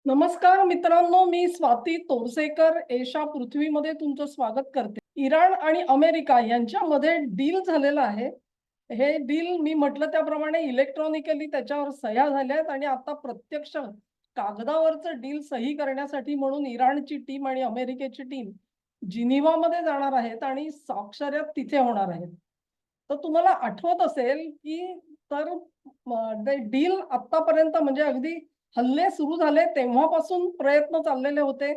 नमस्कार मित्रांनो, मी स्वाती तोरसेकर एशा पृथ्वीमध्ये तुमचं स्वागत करते. इराण आणि अमेरिका यांच्यामध्ये डील झालेलं आहे. हे डील मी म्हटलं त्याप्रमाणे इलेक्ट्रॉनिकली त्याच्यावर सह्या झाल्यात आणि आता प्रत्यक्ष कागदावरचं डील सही करण्यासाठी म्हणून इराणची टीम आणि अमेरिकेची टीम जिनिव्हामध्ये जाणार आहेत आणि स्वाक्षऱ्या तिथे होणार आहेत. तर तुम्हाला आठवत असेल की तर डील आतापर्यंत म्हणजे अगदी हल्ले सुरू झाले तेव्हापासून प्रयत्न चाललेले होते.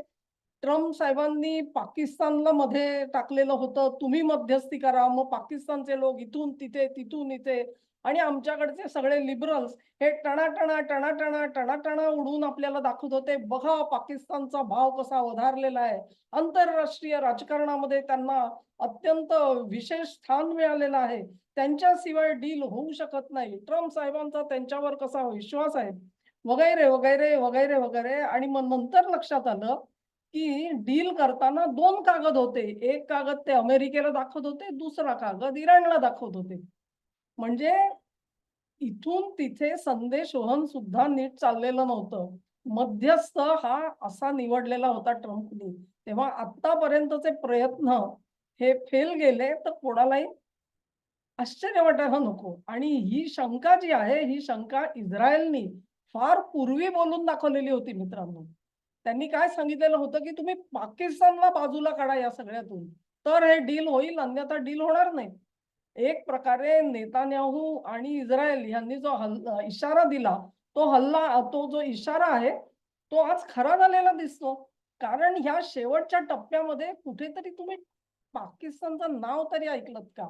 ट्रम्प साहेबांनी पाकिस्तानला मध्ये टाकलेलं होतं, तुम्ही मध्यस्थी करा. मग पाकिस्तानचे लोक इथून तिथे, तिथून इथे आणि आमच्याकडचे सगळे लिबरल्स हे टणाटणा, टणाटणा, टणाटणा उडून आपल्याला दाखवत होते. बघा पाकिस्तानचा भाव कसा वधारलेला आहे. आंतरराष्ट्रीय राजकारणामध्ये त्यांना अत्यंत विशेष स्थान मिळालेलं आहे. त्यांच्याशिवाय डील होऊ शकत नाही. ट्रम्प साहेबांचा त्यांच्यावर कसा विश्वास आहे. वगैरे वगैरे वगैरे वगैरे आणि मग नंतर लक्षात आलं की डील करताना दोन कागद होते. एक कागद ते अमेरिकेला दाखवत होते, दुसरा कागद इराणला दाखवत होते. म्हणजे इथून तिथे संदेशवहन सुद्धा नीट चाललेलं नव्हतं. मध्यस्थ हा असा निवडलेला होता ट्रम्पनी. तेव्हा आतापर्यंतचे प्रयत्न हे फेल गेले तर कोणालाही आश्चर्य वाटायला नको. आणि ही शंका जी आहे, ही शंका इस्रायलनी फार पूर्वी बोलून दाखवलेली होती मित्रांनो. त्यांनी काय सांगितलेलं होतं, की तुम्ही पाकिस्तानला बाजूला काढा या सगळ्यातून, तर हे डील होईल, अन्यथा डील होणार नाही. एक प्रकारे नेतान्याहू आणि इस्रायल यांनी जो इशारा दिला, तो जो इशारा आहे, तो आज खरा झालेला दिसतो. कारण ह्या शेवटच्या टप्प्यामध्ये कुठेतरी तुम्ही पाकिस्तानचं नाव तरी ऐकलत का?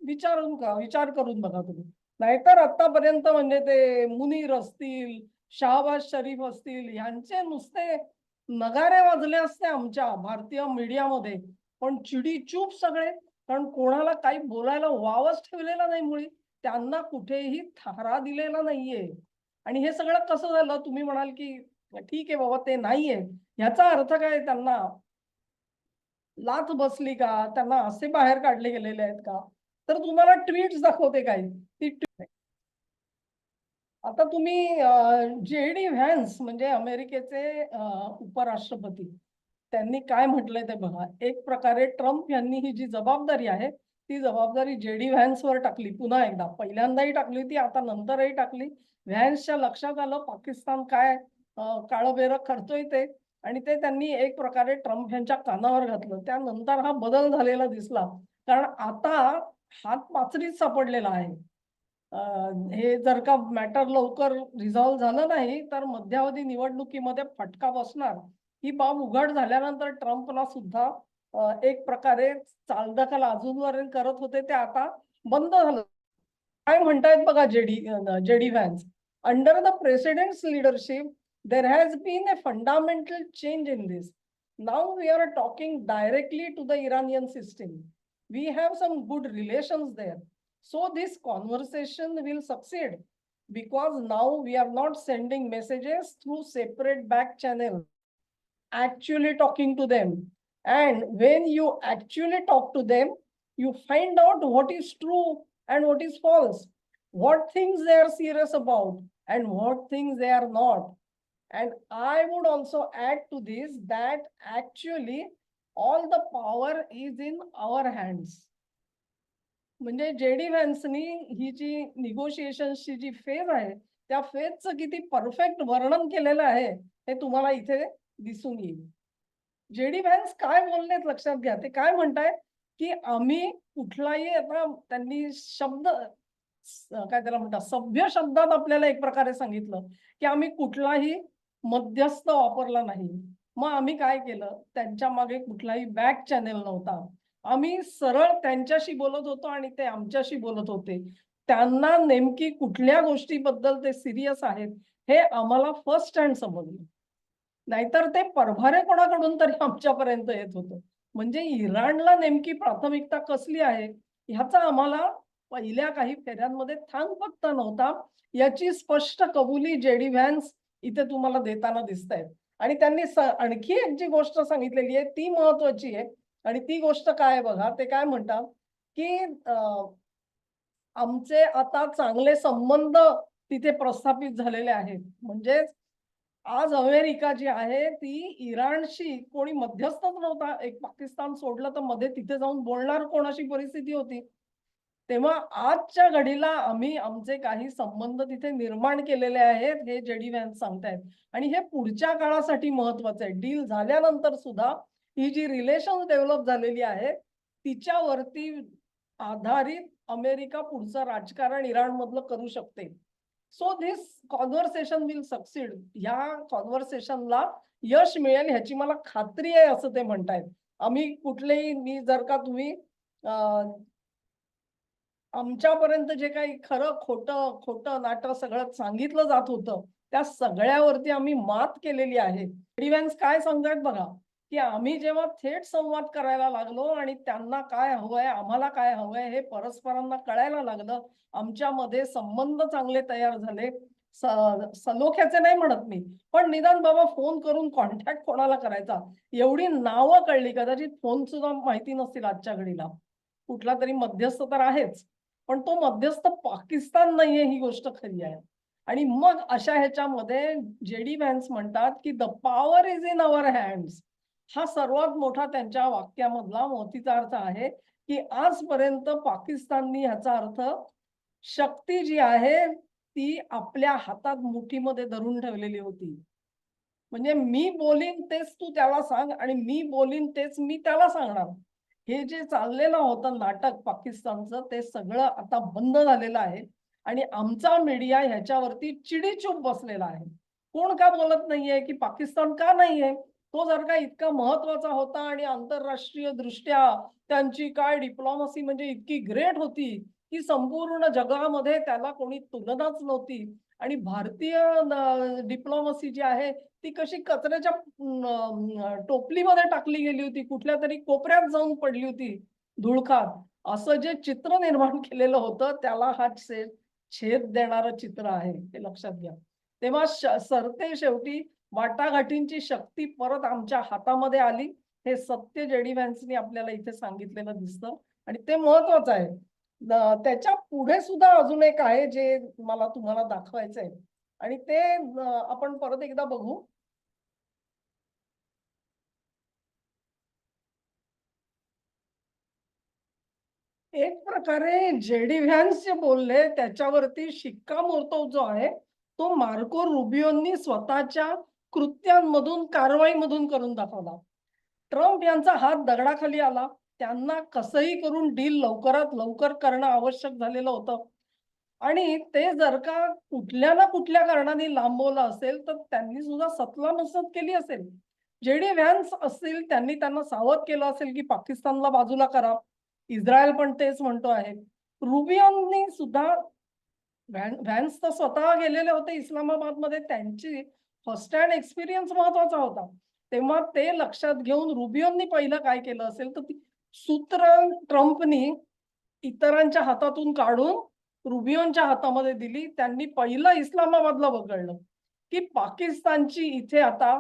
विचार करून बघा तुम्ही. नाहीतर आतापर्यंत म्हणजे ते मुनीर असतील, शहाबाज शरीफ असतील यांचे नुसते नगारे वाजले असते आमच्या भारतीय मीडियामध्ये. पण चिडीचूप सगळे. कारण कोणाला काही बोलायला वावच ठेवलेला नाही मुळी. त्यांना कुठेही थारा दिलेला नाहीये. आणि हे सगळं कसं झालं तुम्ही म्हणाल, की ठीक आहे बाबा ते नाहीये. ह्याचा अर्थ काय त्यांना लाथ बसली का? त्यांना असे बाहेर काढले गेलेले आहेत का? तर तुम्हाला ट्वीट्स दाखवते काही. ती आता तुम्ही जे.डी. व्हॅन्स म्हणजे अमेरिकेचे उपराष्ट्रपती त्यांनी काय म्हटलंय ते बघा. एक प्रकारे ट्रम्प यांनी ही जी जबाबदारी आहे, ती जबाबदारी जे.डी. व्हॅन्सवर टाकली पुन्हा एकदा. पहिल्यांदाही टाकली होती, आता नंतरही टाकली. व्हॅन्सच्या लक्षात आलं पाकिस्तान काय काळबेरं करतोय ते आणि ते त्यांनी एक प्रकारे ट्रम्प यांच्या कानावर घातलं. त्यानंतर हा बदल झालेला दिसला. कारण आता हात पाचरीत सापडलेला आहे. अ, हे जर का मॅटर लवकर रिझॉल्व्ह झालं नाही, तर मध्यावधी निवडणुकीमध्ये फटका बसणार. ही बाब उघड झाल्यानंतर ट्रम्पला सुद्धा एक प्रकारे चालढकल अजूनपर्यंत करत होते ते आता बंद झालं. काय म्हणतायत बघा JD Vance. Under the president's leadership there has been a fundamental change in this. Now we are talking directly to the Iranian system. We have some good relations there. So this conversation will succeed because now we are not sending messages through separate back channel, actually talking to them. And when you actually talk to them, you find out what is true and what is false, what things they are serious about and what things they are not. And I would also add to this that actually all the power is in our hands. म्हणजे JD व्हॅन्सनी ही जी निगोशिएशनची जी phase आहे त्या फेजचं किती perfect वर्णन केलेलं आहे हे तुम्हाला इथे दिसून येईल. जेडी व्हॅन्स काय बोललेत लक्षात घ्या. ते काय म्हणतायत की आम्ही कुठलाही आता त्यांनी शब्द काय त्याला म्हणतात सभ्य शब्दात आपल्याला एक प्रकारे सांगितलं की आम्ही कुठलाही मध्यस्थ वापरला नाही. मग आम्ही काय केलं त्यांच्या मागे कुठलाही बॅक चॅनेल नव्हता. आम्ही सरळ त्यांच्याशी बोलत होतो आणि ते आमच्याशी बोलत होते. त्यांना नेमकी कुठल्या गोष्टीबद्दल ते सिरियस आहेत हे आम्हाला फर्स्ट हँड समजलं. नाहीतर ते परभारे कोणाकडून तरी आमच्यापर्यंत येत होतं. म्हणजे इराणला नेमकी प्राथमिकता कसली आहे ह्याचा आम्हाला पहिल्या काही फेऱ्यांमध्ये थांगपत्ता नव्हता. याची स्पष्ट कबुली जेडी व्हॅन्स इथे तुम्हाला देताना दिसतायत. आणि त्यांनी आणखी एक जी गोष्ट सांगितलेली आहे ती महत्वाची आहे. आणि ती गोष्ट काय आहे बघा. ते काय म्हणतात की आमचे आता चांगले संबंध तिथे प्रस्थापित झालेले आहेत. म्हणजे आज अमेरिका जी आहे ती इराणशी कोणी मध्यस्थच नव्हता. एक पाकिस्तान सोडलं तर मध्ये तिथे जाऊन बोलणार कोण अशी परिस्थिती होती. तेव्हा आजच्या घडीला आम्ही आमचे काही संबंध तिथे निर्माण केलेले आहेत, हे जे.डी. व्हॅन्स सांगतायत. आणि हे पुढच्या काळासाठी महत्वाचं आहे. डील झाल्यानंतर सुद्धा ही जी रिलेशन डेव्हलप झालेली आहे, तिच्यावरती आधारित अमेरिका पुढचं राजकारण इराणमधलं करू शकते. So this conversation will succeed. या कॉन्व्हर्सेशनला यश मिळेल ह्याची मला खात्री आहे, असं ते म्हणतायत. आम्ही कुठलेही मी जर का तुम्ही आमच्यापर्यंत जे काही खरं खोटं खोटं नाटं सगळं सांगितलं जात होतं, त्या सगळ्यावरती आम्ही मात केलेली आहे. व्हॅन्स काय सांगतायत बघा, की आम्ही जेव्हा थेट संवाद करायला लागलो आणि त्यांना काय हवंय, आम्हाला काय हवंय हे परस्परांना कळायला लागलं. आमच्यामध्ये संबंध चांगले तयार झाले. सलोख्याचे नाही म्हणत मी, पण निदान बाबा फोन करून कॉन्टॅक्ट कोणाला करायचा, एवढी नावं कळली. कदाचित फोन सुद्धा माहिती नसतील आजच्या घडीला. कुठला तरी मध्यस्थ तर आहेच, पण तो मध्यस्थ पाकिस्तान नाहीये, ही गोष्ट खरी आहे. आणि मग अशा ह्याच्यामध्ये जे.डी. व्हॅन्स म्हणतात, की the power is in our hands. हा सर्वात मोठा त्यांच्या वाक्यामधला मोठीचा अर्थ आहे, की आजपर्यंत पाकिस्ताननी ह्याचा अर्थ शक्ती जी आहे ती आपल्या हातात मुठीमध्ये धरून ठेवलेली होती. म्हणजे मी बोलीन तेच तू त्याला सांग आणि मी बोलीन तेच मी त्याला सांगणार. हे जे चाललेलं होतं नाटक पाकिस्तानचं, ते सगळं आता बंद झालेलं आहे आणि आमचा मीडिया ह्याच्यावरती चिडीचूप बसलेला आहे. कोण का बोलत नाहीये, की पाकिस्तान का नाहीये? तो जर का इतका महत्वाचा होता आणि आंतरराष्ट्रीय दृष्ट्या त्यांची काय डिप्लोमसी म्हणजे इतकी ग्रेट होती, की संपूर्ण जगामध्ये त्याला कोणी तुलनाच नव्हती. आणि भारतीय डिप्लोमसी जी आहे ती कशी कचऱ्याच्या टोपलीमध्ये टाकली गेली होती, कुठल्या तरी कोपऱ्यात जाऊन पडली होती धुळखात. असं जे चित्र निर्माण केलेलं होतं, त्याला हा छेद देणारं चित्र आहे, हे लक्षात घ्या. तेव्हा सरते शेवटी वाटाघाटींची शक्ती परत आमच्या हातामध्ये आली. हे सत्य जे.डी. व्हॅन्सनी आपल्याला इथे सांगितलेलं दिसतं आणि ते महत्वाचं आहे. त्याच्या पुढे सुद्धा अजून एक आहे जे मला तुम्हाला दाखवायचंय आणि ते आपण परत एकदा बघू. एक प्रकारे जे.डी. व्हॅन्स जे बोलले त्याच्यावरती शिक्कामोर्तब जो आहे, तो मार्को रुबियोंनी स्वतःच्या कृत्यांमधून, कारवाईमधून करून दाखवला. ट्रम्प यांचा हात दगडाखाली आला. त्यांना कसंही करून डील लवकरात लवकर करणं आवश्यक झालेलं होतं. आणि ते जर का कुठल्या ना कुठल्या कारणाने लांबवलं असेल, तर त्यांनी सुद्धा सतलामसलत केली असेल. जे.डी. व्हॅन्स असतील, त्यांनी त्यांना सावध केलं असेल, की पाकिस्तानला बाजूला करा. इस्रायल पण तेच म्हणतो आहे. रुबियोंनी सुद्धा व्हॅन्स तर स्वतः गेलेले होते इस्लामाबादमध्ये. त्यांची फर्स्ट हँड एक्सपिरियन्स महत्वाचा होता. तेव्हा ते लक्षात घेऊन रुबियोंनी पहिलं काय केलं असेल, तर ती सूत्र ट्रम्पनी इतरांच्या हातातून काढून रुबियोंच्या हातामध्ये दिली. त्यांनी पहिलं इस्लामाबादला वगळलं, की पाकिस्तानची इथे आता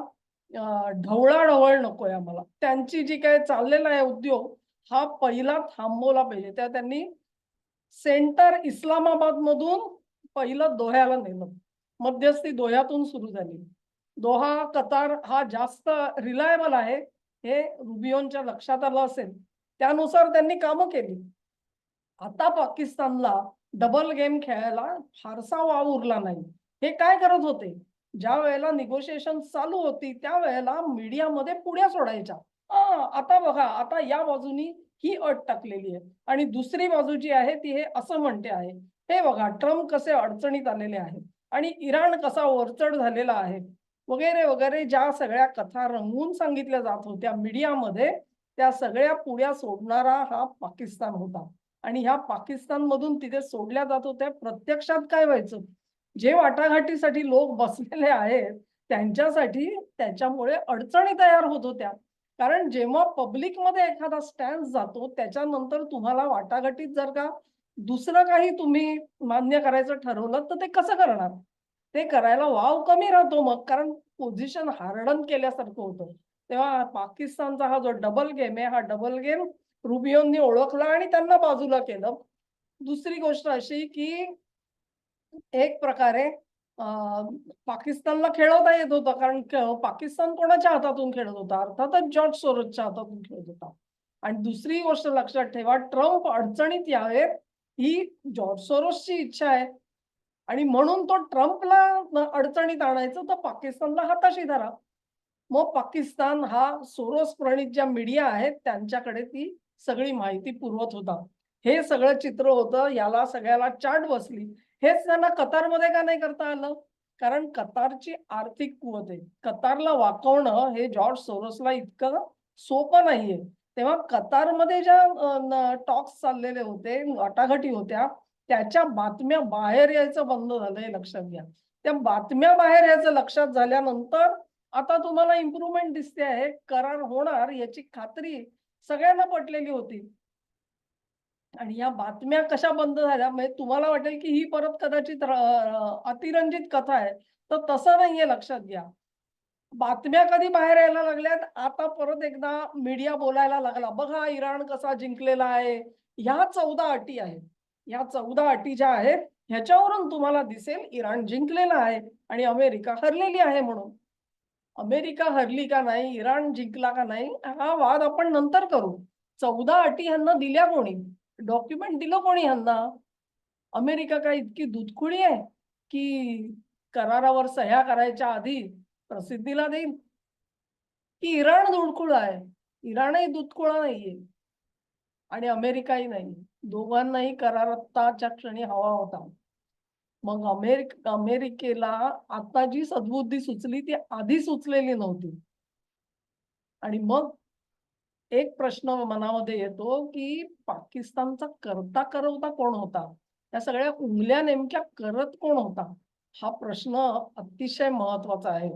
ढवळाढवळ नकोय आम्हाला. त्यांची जी काही चाललेला आहे उद्योग, हा पहिला थांबवला पाहिजे. त्या त्यांनी सेंटर इस्लामाबाद मधून पहिलं दोह्याला नेलं. मध्यस्थी दोह्यातून सुरू झाली. दोहा, कतार हा जास्त रिलायबल आहे, हे रुबियोंच्या लक्षात आलं असेल. त्यानुसार त्यांनी कामं केली. आता पाकिस्तानला डबल गेम खेळायला फारसा वाव उरला नाही. हे काय करत होते? ज्या वेळेला निगोशिएशन चालू होती, त्यावेळेला मीडियामध्ये पुड्या सोडायच्या. आता बघा, आता या बाजूनी ही अट टाकलेली आहे आणि दुसरी बाजू जी आहे ती हे असं म्हणते आहे. हे बघा, ट्रम्प कसे अडचणीत आलेले आहेत आणि इराण कसा वरचढ झालेला आहे, वगैरे वगैरे ज्या सगळ्या कथा रंगवून सांगितल्या जात होत्या मीडियामध्ये, त्या सगळ्या पुड्या सोडणारा हा पाकिस्तान होता. आणि ह्या पाकिस्तानमधून तिथे सोडल्या जात होत्या. प्रत्यक्षात काय व्हायचं? जे वाटाघाटीसाठी लोक बसलेले आहेत, त्यांच्यासाठी त्याच्यामुळे अडचणी तयार होत होत्या. कारण जेव्हा पब्लिकमध्ये एखादा स्टॅन्स जातो, त्याच्यानंतर तुम्हाला वाटाघाटीत जर का दुसरं काही तुम्ही मान्य करायचं ठरवलं, तर ते कसं करणार? ते करायला वाव कमी राहतो मग, कारण पोझिशन हार्डन केल्यासारखं होतं. तेव्हा पाकिस्तानचा हा जो डबल गेम आहे, हा डबल गेम रुबियोंनी ओळखला आणि त्यांना बाजूला केलं. दुसरी गोष्ट अशी, की एक प्रकारे पाकिस्तानला खेळवता येत होतं, कारण पाकिस्तान कोणाच्या हातातून खेळत होता? अर्थातच जॉर्ज सोरोसच्या हातातून खेळत होता. आणि दुसरी गोष्ट लक्षात ठेवा, ट्रम्प अडचणीत यावेत ही जॉर्ज सोरोसची इच्छा आहे. आणि म्हणून तो ट्रम्पला अडचणीत आणायचं, तर पाकिस्तानला हाताशी धरा. मग पाकिस्तान हा सोरोस प्रणीत ज्या मीडिया आहेत त्यांच्याकडे ती सगळी माहिती पुरवत होता. हे सगळं चित्र होतं. याला सगळ्याला चाट बसली. हेच त्यांना कतारमध्ये का नाही करता आलं? कारण कतारची आर्थिक कुवत आहे. कतारला वाकवणं हे जॉर्ज सोरोसला इतकं सोपं नाहीये. तेव्हा कतारमध्ये ज्या टॉक्स चाललेले होते, वाटाघाटी होत्या, त्याच्या बातम्या बाहेर यायचं बंद झालं, हे लक्षात घ्या. त्या बातम्या बाहेर यायचं लक्षात झाल्यानंतर आता तुम्हाला इम्प्रूव्हमेंट दिसते आहे. करार होणार याची खात्री सगळ्यांना पटलेली होती. आणि या बातम्या कशा बंद झाल्या, म्हणजे तुम्हाला वाटेल की ही परत कदाचित अतिरंजित कथा आहे. तर तसं नाहीये, लक्षात घ्या. बातम्या कधी बाहेर यायला लागल्यात, आता परत एकदा मीडिया बोलायला लागला. बघा इराण कसा जिंकलेला आहे. ह्या 14 अटी आहेत. ह्या 14 अटी ज्या आहेत, ह्याच्यावरून तुम्हाला दिसेल इराण जिंकलेला आहे आणि अमेरिका हरलेली आहे म्हणून. अमेरिका हरली का नाही, इराण जिंकला का नाही, हा वाद आपण नंतर करू. 14 अटी ह्यांना दिल्या कोणी? डॉक्युमेंट दिलं कोणी ह्यांना? अमेरिका काय इतकी दूधखुळी आहे की करारावर सह्या करायच्या आधी प्रसिद्धीला देईल? की इराण दूधखुळ आहे? इराणही दूधखुळा नाहीये आणि अमेरिकाही नाही. दोघांनाही करार आत्ताच्या क्षणी हवा होता. मग अमेरिकेला आता जी सद्बुद्धी सुचली ती आधी सुचलेली नव्हती. आणि मग एक प्रश्न मनामध्ये येतो की पाकिस्तानचा करता करवता कोण होता? या सगळ्या उंगल्या नेमक्या करत कोण होता? हा प्रश्न अतिशय महत्वाचा आहे.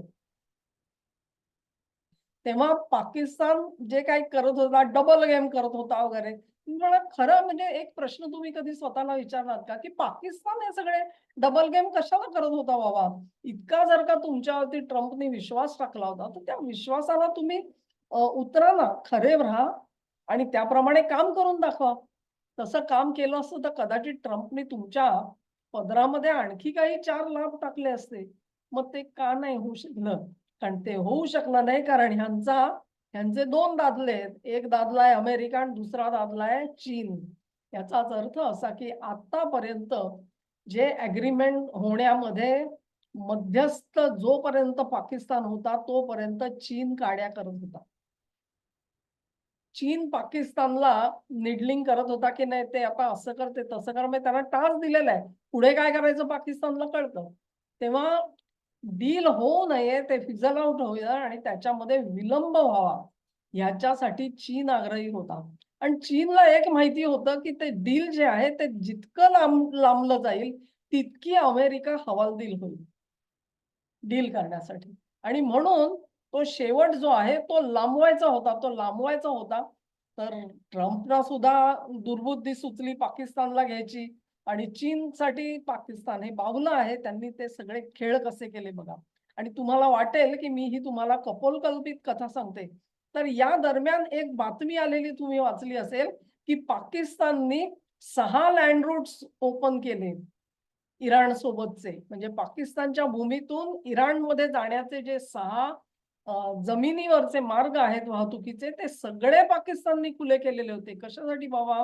तेव्हा पाकिस्तान जे काही करत होता, डबल गेम करत होता वगैरे. मला खरं म्हणजे एक प्रश्न तुम्ही कधी स्वतःला विचारलात का, की पाकिस्तान हे सगळे डबल गेम कशाला करत होता बाबा? इतका जर का तुमच्यावरती ट्रम्पने विश्वास टाकला होता, तर त्या विश्वासाला तुम्ही उतरा ना, खरे राहा आणि त्याप्रमाणे काम करून दाखवा. तसं काम केलं असतं तर कदाचित ट्रम्पने तुमच्या पदरामध्ये आणखी काही 4 लाभ टाकले असते. मग ते का नाही होऊ शकलं? कारण ते होऊ शकलं नाही, कारण ह्यांचे 2 दादले आहेत. एक दादला आहे अमेरिका आणि दुसरा दादला आहे चीन. याचाच अर्थ असा की आतापर्यंत जे अग्रीमेंट होण्यामध्ये मध्यस्थ जोपर्यंत पाकिस्तान होता, तोपर्यंत चीन काड्या करत होता. चीन पाकिस्तानला निडलिंग करत होता की नाही, ते आता असं कर, ते तसं कर. मग त्यांना टास्क दिलेला आहे. पुढे काय करायचं पाकिस्तानला कळतं. तेव्हा डील होऊ नये, ते फिझल आउट होईल आणि त्याच्यामध्ये विलंब व्हावा, ह्याच्यासाठी चीन आग्रही होता. आणि चीनला एक माहिती होतं की ते डील जे आहे ते जितकं लांबलं जाईल, तितकी अमेरिका हवालदिल होईल डील करण्यासाठी. आणि म्हणून तो शेवट जो आहे तो लांबवायचा होता, तो लांबवायचा होता. तर ट्रम्पला सुद्धा दुर्बुद्धी सुचली पाकिस्तानला घ्यायची आणि चीनसाठी पाकिस्तान हे बाहुलं आहे. त्यांनी ते सगळे खेळ कसे केले बघा. आणि तुम्हाला वाटेल की मी ही तुम्हाला कपोलकल्पित कथा सांगते. तर या दरम्यान एक बातमी आलेली तुम्ही वाचली असेल की पाकिस्ताननी 6 लँड रूट्स ओपन केले इराण सोबतचे. म्हणजे पाकिस्तानच्या भूमीतून इराणमध्ये जाण्याचे जे 6 जमिनीवरचे मार्ग आहेत वाहतुकीचे, ते सगळे पाकिस्ताननी खुले केलेले होते. कशासाठी बाबा?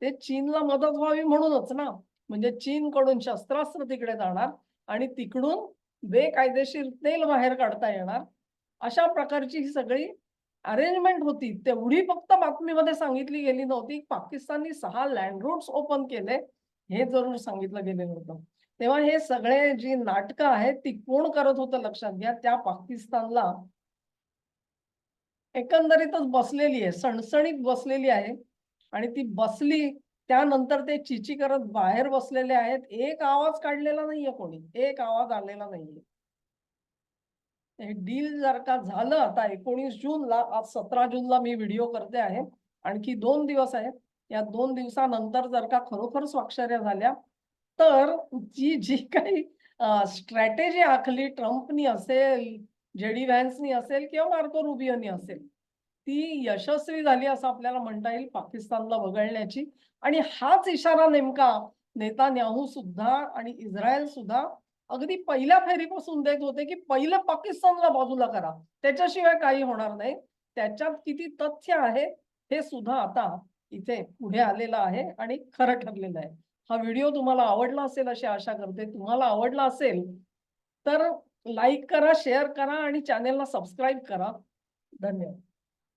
ते चीनला मदत व्हावी म्हणूनच ना. म्हणजे चीनकडून शस्त्रास्त्र तिकडे जाणार आणि तिकडून बेकायदेशीर तेल बाहेर काढता येणार. अशा प्रकारची ही सगळी अरेंजमेंट होती. तेवढी फक्त बातमीमध्ये सांगितली गेली नव्हती. पाकिस्ताननी 6 लँड रूट्स ओपन केले, हे जरूर सांगितलं गेलेलं होतं. तेव्हा हे सगळे जी नाटकं आहेत ती कोण करत होतं लक्षात घ्या. त्या पाकिस्तानला एकंदरीतच बसलेली आहे, सणसणीत बसलेली आहे आणि ती बसली त्यानंतर ते चिची करत बाहेर बसलेले आहेत. एक आवाज काढलेला नाहीये कोणी. एक आवाज आलेला नाहीये. हे डील जर का झालं आता 19 जूनला, आज 17 जूनला मी व्हिडिओ करते आहे. आणखी 2 दिवस आहेत. या 2 दिवसानंतर जर का खरोखर स्वाक्षऱ्या झाल्या, तर जी जी काही स्ट्रॅटेजी आखली ट्रम्पनी असेल, जेडी व्हॅन्सनी असेल किंवा मार्को रुबियोनी असेल, ती यशस्वी झाली असं आपल्याला म्हणता येईल पाकिस्तानला वगळण्याची. आणि हाच इशारा नेमका नेतान्याहू सुद्धा आणि इस्रायल सुद्धा अगदी पहिल्या फेरीपासून देत होते की पहिलं पाकिस्तानला बाजूला करा, त्याच्याशिवाय काही होणार नाही. त्याच्यात किती तथ्य आहे हे सुद्धा आता इथे पुढे आलेलं आहे आणि खरं ठरलेलं आहे. हा व्हिडिओ तुम्हाला आवडला असेल अशी आशा करते. तुम्हाला आवडला असेल तर लाईक करा, शेअर करा आणि चॅनेलला सबस्क्राईब करा. धन्यवाद.